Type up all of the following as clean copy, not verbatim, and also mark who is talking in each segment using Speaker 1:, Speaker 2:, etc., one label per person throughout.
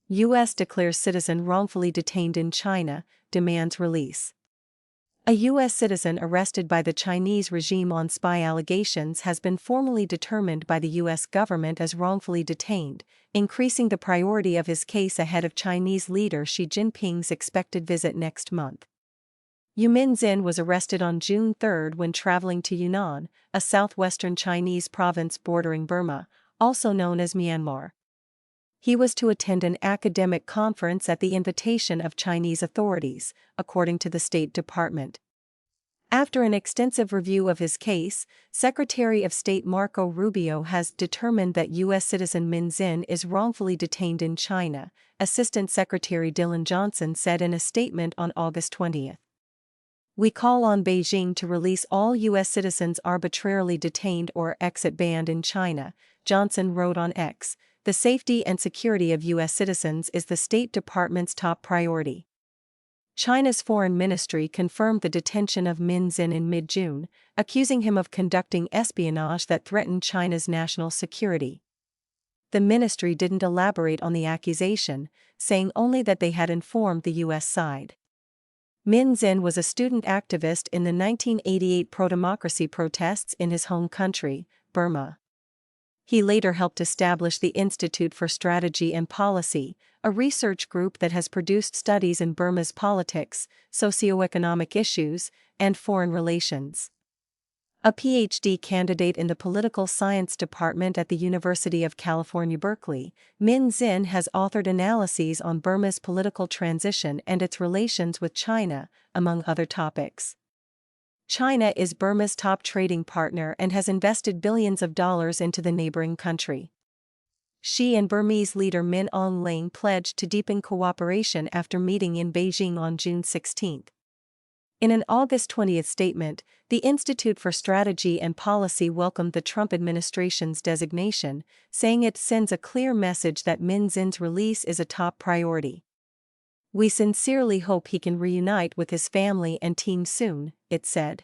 Speaker 1: U.S. declares citizen wrongfully detained in China, demands release. A U.S. citizen arrested by the Chinese regime on spy allegations has been formally determined by the U.S. government as wrongfully detained, increasing the priority of his case ahead of Chinese leader Xi Jinping's expected visit next month. Yu Minzin was arrested on June 3 when traveling to Yunnan, a southwestern Chinese province bordering Burma, also known as Myanmar. He was to attend an academic conference at the invitation of Chinese authorities, according to the State Department. After an extensive review of his case, Secretary of State Marco Rubio has determined that U.S. citizen Min Zin is wrongfully detained in China, Assistant Secretary Dylan Johnson said in a statement on August 20. "We call on Beijing to release all U.S. citizens arbitrarily detained or exit banned in China," Johnson wrote on X. "The safety and security of U.S. citizens is the State Department's top priority." China's foreign ministry confirmed the detention of Min Zin in mid-June, accusing him of conducting espionage that threatened China's national security. The ministry didn't elaborate on the accusation, saying only that they had informed the U.S. side. Min Zin was a student activist in the 1988 pro-democracy protests in his home country, Burma. He later helped establish the Institute for Strategy and Policy, a research group that has produced studies in Burma's politics, socioeconomic issues, and foreign relations. A PhD candidate in the Political Science Department at the University of California, Berkeley, Min Zin has authored analyses on Burma's political transition and its relations with China, among other topics. China is Burma's top trading partner and has invested billions of dollars into the neighboring country. Xi and Burmese leader Min Aung Hlaing pledged to deepen cooperation after meeting in Beijing on June 16. In an August 20 statement, the Institute for Strategy and Policy welcomed the Trump administration's designation, saying it sends a clear message that Min Zin's release is a top priority. "We sincerely hope he can reunite with his family and team soon," it said.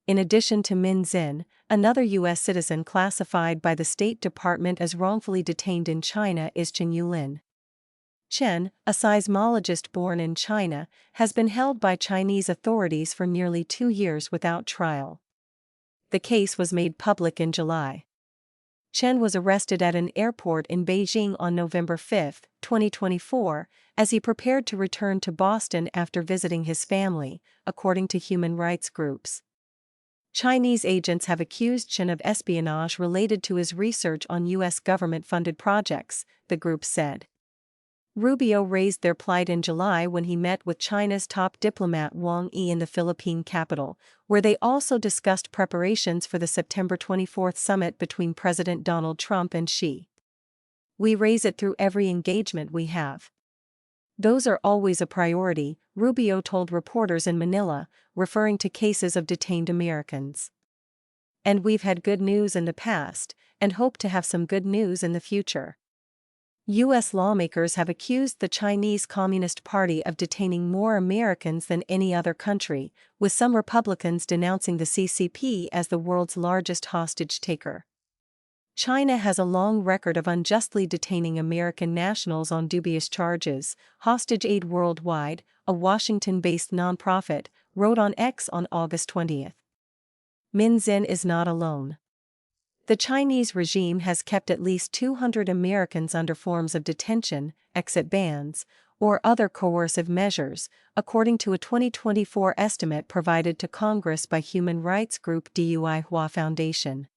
Speaker 1: In addition to Min Zin, another U.S. citizen classified by the State Department as wrongfully detained in China is Chen Yulin. Chen, a seismologist born in China, has been held by Chinese authorities for nearly 2 years without trial. The case was made public in July. Chen was arrested at an airport in Beijing on November 5, 2024, as he prepared to return to Boston after visiting his family, according to human rights groups. Chinese agents have accused Chen of espionage related to his research on U.S. government-funded projects, the group said. Rubio raised their plight in July when he met with China's top diplomat Wang Yi in the Philippine capital, where they also discussed preparations for the September 24 summit between President Donald Trump and Xi. "We raise it through every engagement we have. Those are always a priority," Rubio told reporters in Manila, referring to cases of detained Americans. "And we've had good news in the past, and hope to have some good news in the future." U.S. lawmakers have accused the Chinese Communist Party of detaining more Americans than any other country, with some Republicans denouncing the CCP as the world's largest hostage taker. China has a long record of unjustly detaining American nationals on dubious charges, Hostage Aid Worldwide, a Washington-based nonprofit, wrote on X on August 20. Min Zin is not alone. The Chinese regime has kept at least 200 Americans under forms of detention, exit bans, or other coercive measures, according to a 2024 estimate provided to Congress by human rights group DUI Hua Foundation.